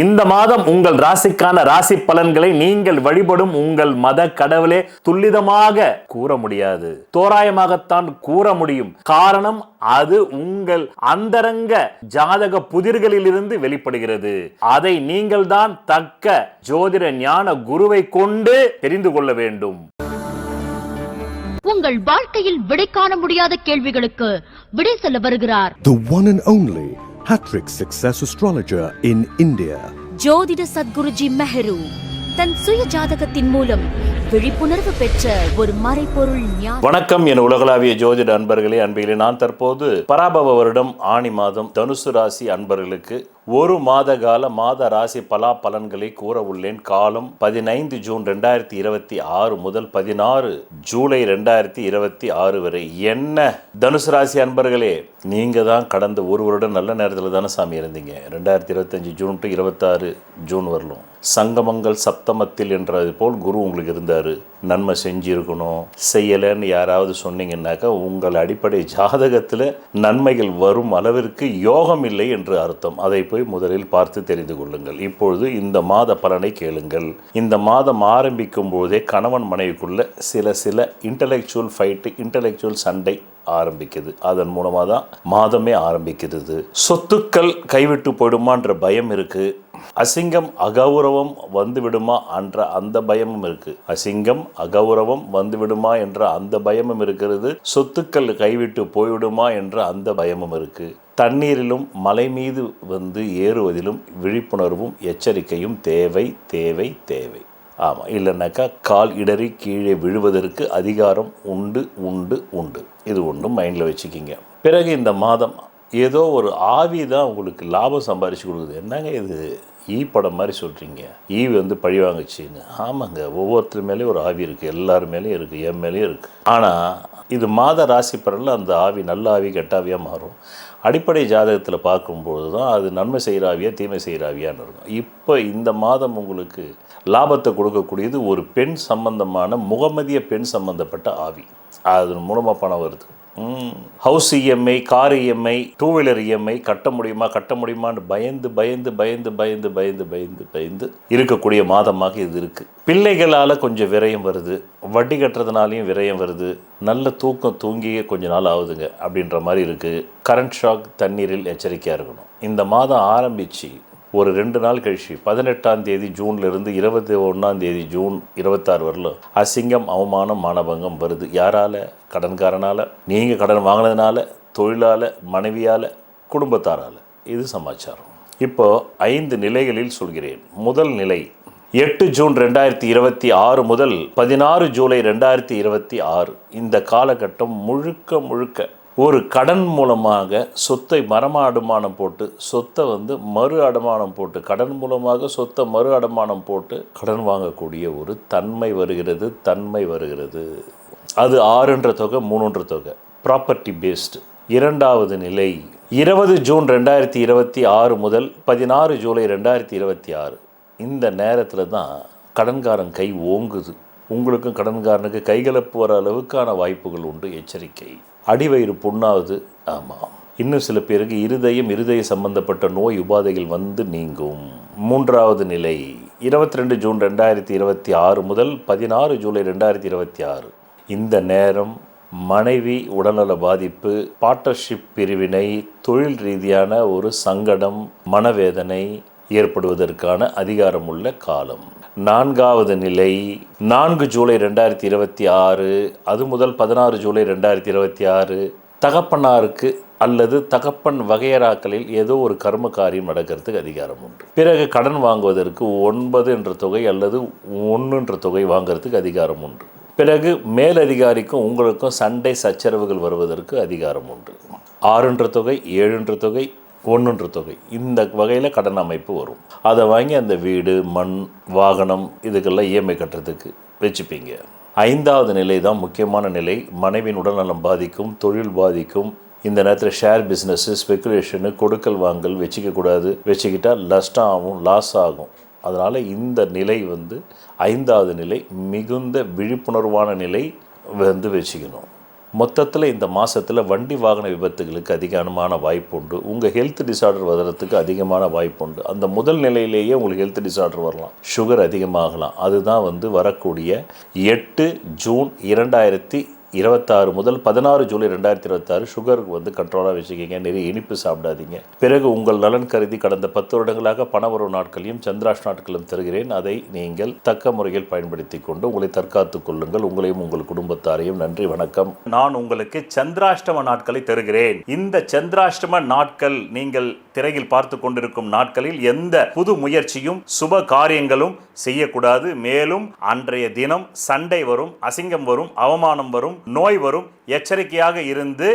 இந்த மாதம் உங்கள் ராசிக்கான ராசி பலன்களை நீங்கள் வழிபடும் உங்கள் மத கடவுளே துல்லிதமாக கூற முடியாது, தோராயமாகத்தான் கூற முடியும். காரணம், அது உங்கள் அந்தரங்க ஜாதக புதிர்களில் இருந்து வெளிப்படுகிறது. அதை நீங்கள் தான் தக்க ஜோதிட ஞான குருவை கொண்டு தெரிந்து கொள்ள வேண்டும். உங்கள் வாழ்க்கையில் விடை காண முடியாத கேள்விகளுக்கு விடை சொல்ல வருகிறார் The one and only Hattrick Success Astrologer in India. ஜோதிட சத்குருஜி மெஹரு தன் சுய ஜாதகத்தின் மூலம் விழிப்புணர்வு பெற்ற ஒரு மறைபொருள் ஞானி. வணக்கம் என் உலகளாவிய ஜோதிட அன்பர்களே, அன்பிலே நான் தற்போது பராபவ வருடம் ஆணி மாதம் தனுசு ராசி அன்பர்களுக்கு ஒரு மாத கால மாத ராசி பலாபலன்களை கூற உள்ளேன். காலம் 15 ஜூன் 2026 முதல் 16 ஜூலை 2026 வரை. என்ன தனுசு ராசி அன்பர்களே, நீங்க தான் கடந்த ஒரு வருடம் நல்ல நேரத்தில் தானே சாமி இருந்தீங்க. 2025 ஜூன் டு 26 ஜூன் வரலும் சங்கமங்கள் சப்தமத்தில் என்றது போல் குரு உங்களுக்கு இருந்தார். நன்மை செஞ்சிருக்கணும், செய்யலைன்னு யாராவது சொன்னீங்கன்னாக்கா உங்கள் அடிப்படை ஜாதகத்தில் நன்மைகள் வரும் அளவிற்கு யோகம் இல்லை என்று அர்த்தம். அதை போய் முதலில் பார்த்து தெரிந்து கொள்ளுங்கள். இப்பொழுது இந்த மாத பலனை கேளுங்கள். இந்த மாதம் ஆரம்பிக்கும் போதே கணவன் மனைவிக்குள்ள சில இன்டலெக்சுவல் ஃபைட்டு, இன்டலெக்சுவல் சண்டை ஆரம்பிக்குது. அதன் மூலமாக தான் மாதமே ஆரம்பிக்கிறது. சொத்துக்கள் கைவிட்டு போயிடுமான்ற பயம் இருக்கு. அசிங்கம் அகௌரவம் வந்து விடுமா என்ற அந்த பயமும் இருக்கு. அசிங்கம் அகௌரவம் வந்து விடுமா என்ற அந்த பயமும் இருக்கிறது. சொத்துக்கள் கைவிட்டு போய்விடுமா என்ற அந்த பயமும் இருக்கு. தண்ணீரிலும் மலை மீது வந்து ஏறுவதிலும் விழிப்புணர்வும் எச்சரிக்கையும் தேவை தேவை தேவை. ஆமாம், இல்லைன்னாக்கா கால் இடறி கீழே விழுவதற்கு அதிகாரம் உண்டு உண்டு உண்டு. இது ஒன்றும் மைண்டில் வச்சுக்கிங்க. பிறகு இந்த மாதம் ஏதோ ஒரு ஆவி தான் உங்களுக்கு லாபம் சம்பாரித்து கொடுக்குது. என்னங்க இது படம் மாதிரி சொல்கிறீங்க, வந்து பழி வாங்குச்சின்னு? ஆமாங்க, ஒவ்வொருத்தர் மேலேயும் ஒரு ஆவி இருக்குது, எல்லார் மேலேயும் இருக்குது, என் மேலேயும் இருக்குது. ஆனால் இது மாத ராசி பலனில் அந்த ஆவி நல்ல ஆவி கெட்ட ஆவியாக மாறும். அடிப்படை ஜாதகத்தில் பார்க்கும்போது தான் அது நன்மை செய்கிற ஆவியாக தீமை செய்கிற ஆவியான்னு இருக்கும். இப்போ இந்த மாதம் உங்களுக்கு லாபத்தை கொடுக்கக்கூடியது ஒரு பெண் சம்பந்தமான முகமதிய பெண் சம்பந்தப்பட்ட ஆவி. அதன் மூலமாக பணம் வருது. House EMI, car EMI, two wheeler EMI கட்ட முடியுமான்னு பயந்து பயந்து பயந்து பயந்து பயந்து பயந்து பயந்து இருக்கக்கூடிய மாதமாக இது இருக்குது. பிள்ளைகளால் கொஞ்சம் விரயம் வருது, வட்டி கட்டுறதுனாலையும் விரயம் வருது. நல்ல தூக்கம் தூங்கியே கொஞ்ச நாள் ஆகுதுங்க அப்படின்ற மாதிரி இருக்குது. கரண்ட் ஷாக், தண்ணீரில் எச்சரிக்கையாக இருக்கணும். இந்த மாதம் ஆரம்பித்து ஒரு 2 நாள் கழிச்சு 18ஆம் தேதி ஜூன்லேருந்து 21ஆம் தேதி ஜூன் 26 வரலும் அசிங்கம், அவமானம், மானபங்கம் வருது. யாரால்? கடன்காரனால், நீங்கள் கடன் வாங்கினதுனால, தொழிலால், மனைவியால், குடும்பத்தாரால். இது சமாச்சாரம். இப்போது 5 நிலைகளில் சொல்கிறேன். முதல் நிலை 8 ஜூன் 2026 முதல் 16 ஜூலை 2026. இந்த காலகட்டம் முழுக்க ஒரு கடன் மூலமாக சொத்தை அடமானம் போட்டு, சொத்தை மறு அடமானம் போட்டு, கடன் மூலமாக சொத்தை மறு அடமானம் போட்டு கடன் வாங்கக்கூடிய ஒரு தன்மை வருகிறது. அது 6 தொகை, 3 தொகை, ப்ராப்பர்ட்டி பேஸ்டு. இரண்டாவது நிலை 20 ஜூன் 2026 முதல் 16 ஜூலை 2026. இந்த நேரத்தில் தான் கடன்காரன் கை ஓங்குது. உங்களுக்கும் கடன்காரனுக்கு கைகலப்பு வர அளவுக்கான வாய்ப்புகள் உண்டு. எச்சரிக்கை. அடிவயிறு புண்ணாவது. ஆமாம், இன்னும் சில பேருக்கு இருதய சம்பந்தப்பட்ட நோய் உபாதைகள் வந்து நீங்கும். மூன்றாவது நிலை 22 ஜூன் 2026 முதல் 16 ஜூலை 2026. இந்த நேரம் மனைவி உடல்நல பாதிப்பு, பார்ட்னர்ஷிப் பிரிவினை, தொழில் ரீதியான ஒரு சங்கடம், மனவேதனை ஏற்படுவதற்கான அதிகாரம் உள்ள காலம். நான்காவது நிலை 4 ஜூலை 2026 அது முதல் 16 ஜூலை 2026. தகப்பனாருக்கு அல்லது தகப்பன் வகையறாக்களில் ஏதோ ஒரு கர்ம காரியம் நடக்கிறதுக்கு அதிகாரம் உண்டு. பிறகு கடன் வாங்குவதற்கு 9 என்ற தொகை அல்லது 1 என்ற தொகை வாங்கிறதுக்கு அதிகாரம் உண்டு. பிறகு மேலதிகாரிக்கும் உங்களுக்கும் சண்டை சச்சரவுகள் வருவதற்கு அதிகாரம் உண்டு. 6 என்ற தொகை, 7 என்ற தொகை, 1 தொகை, இந்த வகையில் கடன் அமைப்பு வரும். அதை வாங்கி அந்த வீடு, மண், வாகனம் இதுக்கெல்லாம் இஎம்ஐ கட்டுறதுக்கு வச்சுப்பீங்க. 5வது நிலை தான் முக்கியமான நிலை. மனைவியின் உடல்நலம் பாதிக்கும், தொழில் பாதிக்கும். இந்த நேரத்தில் ஷேர் பிஸ்னஸ்ஸு, ஸ்பெக்குலேஷனு, கொடுக்கல் வாங்கல் வச்சுக்கக்கூடாது. வச்சுக்கிட்டால் நஷ்டம் ஆகும், லாஸ் ஆகும். அதனால் இந்த நிலை 5வது நிலை மிகுந்த விழிப்புணர்வான நிலை வச்சுக்கணும். மொத்தத்தில் இந்த மாதத்தில் வண்டி வாகன விபத்துகளுக்கு அதிகமான வாய்ப்பு உண்டு. உங்கள் ஹெல்த் டிசார்டர் வர்றதுக்கு அதிகமான வாய்ப்பு உண்டு. அந்த முதல் நிலையிலேயே உங்களுக்கு ஹெல்த் டிசார்டர் வரலாம், சுகர் அதிகமாகலாம். அதுதான் வரக்கூடிய 8 ஜூன் 2026 முதல் 16 ஜூலை 2026 சுகருக்கு கண்ட்ரோலாக வச்சுக்கிங்க. நிறைய இனிப்பு சாப்பிடாதீங்க. பிறகு உங்கள் நலன் கருதி கடந்த 10 வருடங்களாக பணவரவு நாட்களையும் சந்திராஷ் நாட்களும் தருகிறேன். அதை நீங்கள் தக்க முறையில் பயன்படுத்தி கொண்டு உங்களை தற்காத்துக் கொள்ளுங்கள், உங்களையும் உங்கள் குடும்பத்தாரையும். நன்றி, வணக்கம். நான் உங்களுக்கு சந்திராஷ்டம நாட்களை தருகிறேன். இந்த சந்திராஷ்டம நாட்கள் நீங்கள் திரையில் பார்த்து கொண்டிருக்கும் நாட்களில் எந்த புது முயற்சியும் சுப காரியங்களும் செய்யக்கூடாது. மேலும் அன்றைய தினம் சண்டை வரும், அசிங்கம் வரும், அவமானம் வரும், நோய் வரும். எச்சரிக்கையாக இருந்து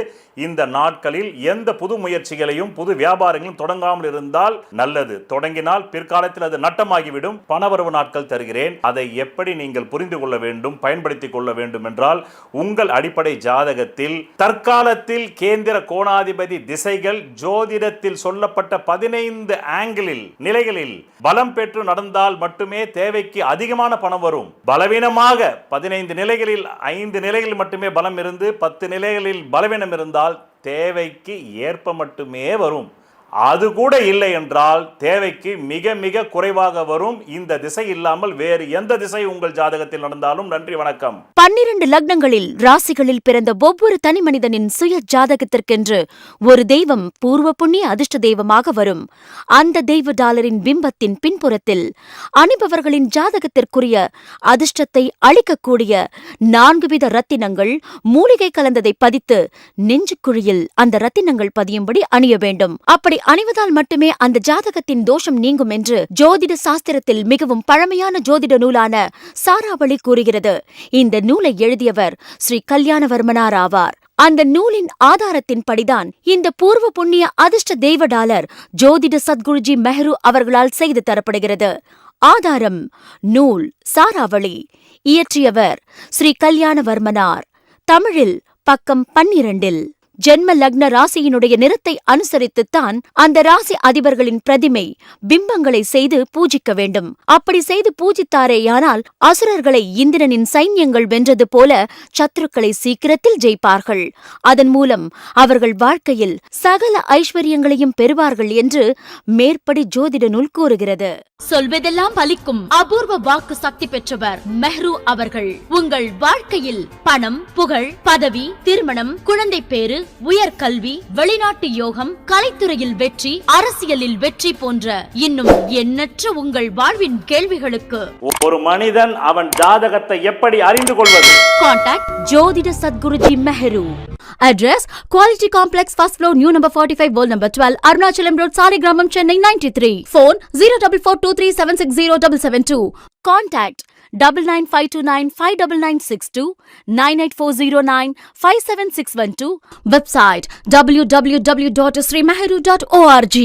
இந்த நாட்களில் எந்த புது முயற்சிகளையும் புது வியாபாரங்களும் தொடங்காமல் இருந்தால் நல்லது. தொடங்கினால் பிற்காலத்தில் அது நட்டமாகிவிடும். பணவரவு நாட்கள் தருகிறேன். அதை எப்படி நீங்கள் புரிந்து கொள்ள வேண்டும், பயன்படுத்திக் கொள்ள வேண்டும் என்றால் உங்கள் அடிப்படை ஜாதகத்தில் தற்காலத்தில் கேந்திர கோணாதிபதி திசைகள் ஜோதிடத்தில் சொல்லப்பட்ட 15 ஆங்கிளில் நிலைகளில் பலம் பெற்று நடந்தால் மட்டுமே தேவைக்கு அதிகமான பணம் வரும். பலவீனமாக 15 நிலைகளில் 5 நிலைகளில் மட்டுமே பலம் இருந்து 10 நிலைகளில் பலவீனம் இருந்தால் தேவைக்கு ஏற்ப மட்டுமே வரும். அது கூட இல்லை என்றால் தேவைக்கு மிக மிக குறைவாக வரும். இந்த திசை இல்லாமல் வேறு எந்த திசை உங்கள் ஜாதகத்தில் நடந்தாலும். நன்றி, வணக்கம். 12 லக்னங்களில் ராசிகளில் பிறந்த ஒவ்வொரு தனி மனிதனின் சுய ஜாதகத்திற்கென்று ஒரு தெய்வம் பூர்வ புண்ணிய அதிர்ஷ்ட தெய்வமாக வரும். அந்த தெய்வ டாலரின் பிம்பத்தின் பின்புறத்தில் அணிபவர்களின் ஜாதகத்திற்குரிய அதிர்ஷ்டத்தை அளிக்கக்கூடிய 4 வித ரத்தினங்கள் மூலிகை கலந்ததை பதித்து நெஞ்சுக்குழியில் அந்த ரத்தினங்கள் பதியும்படி அணிய வேண்டும். அப்படி அணிவதால் மட்டுமே அந்த ஜாதகத்தின் தோஷம் நீங்கும் என்று ஜோதிட சாஸ்திரத்தில் மிகவும் பழமையான ஜோதிட நூலான சாராவளி கூறுகிறது. இந்த நூலை எழுதியவர் ஸ்ரீ கல்யாணவர்மனார் ஆவார். அந்த நூலின் ஆதாரத்தின்படிதான் இந்த பூர்வ புண்ணிய அதிர்ஷ்ட தெய்வ டாலர் ஜோதிட சத்குருஜி மெஹரு அவர்களால் செய்து தரப்படுகிறது. ஆதாரம் நூல் சாராவளி. இயற்றியவர் ஸ்ரீ கல்யாணவர்மனார். தமிழில் பக்கம் 12. ஜென்ம லக்ன ராசியினுடைய நிறத்தை அனுசரித்துத்தான் அந்த ராசி அதிபர்களின் பிரதிமை பிம்பங்களை செய்து பூஜிக்க வேண்டும். அப்படி செய்து பூஜித்தாரேயானால் அசுரர்களை இந்திரனின் சைன்யங்கள் வென்றது போல சத்துருக்களை சீக்கிரத்தில் ஜெயிப்பார்கள். அதன் மூலம் அவர்கள் வாழ்க்கையில் சகல ஐஸ்வர்யங்களையும் பெறுவார்கள் என்று மேற்படி ஜோதிட நூல் கூறுகிறது. சொல்வதெல்லாம் பலிக்கும் அபூர்வ வாக்கு சக்தி பெற்றவர் மெஹ்ரு அவர்கள். உங்கள் வாழ்க்கையில் பணம், புகழ், பதவி, திருமணம், குழந்தை பேறு, உயர்கல்வி, வெளிநாட்டு யோகம், கலைத்துறையில் வெற்றி, அரசியலில் வெற்றி போன்ற இன்னும் எண்ணற்ற உங்கள் வாழ்வின் கேள்விகளுக்கு ஒரு மனிதன் அவன் ஜாதகத்தை எப்படி அறிந்து கொள்வது? கான்டாக்ட் ஜோதிட Sadguruji Mehru. Address Quality Complex, first floor, new number 45, wall number 12, Arunachalam Road, Saligramam, Chennai 93. Phone 044237607772. Contact 99529 59962 98409 57612. Website www.srimeheru.org.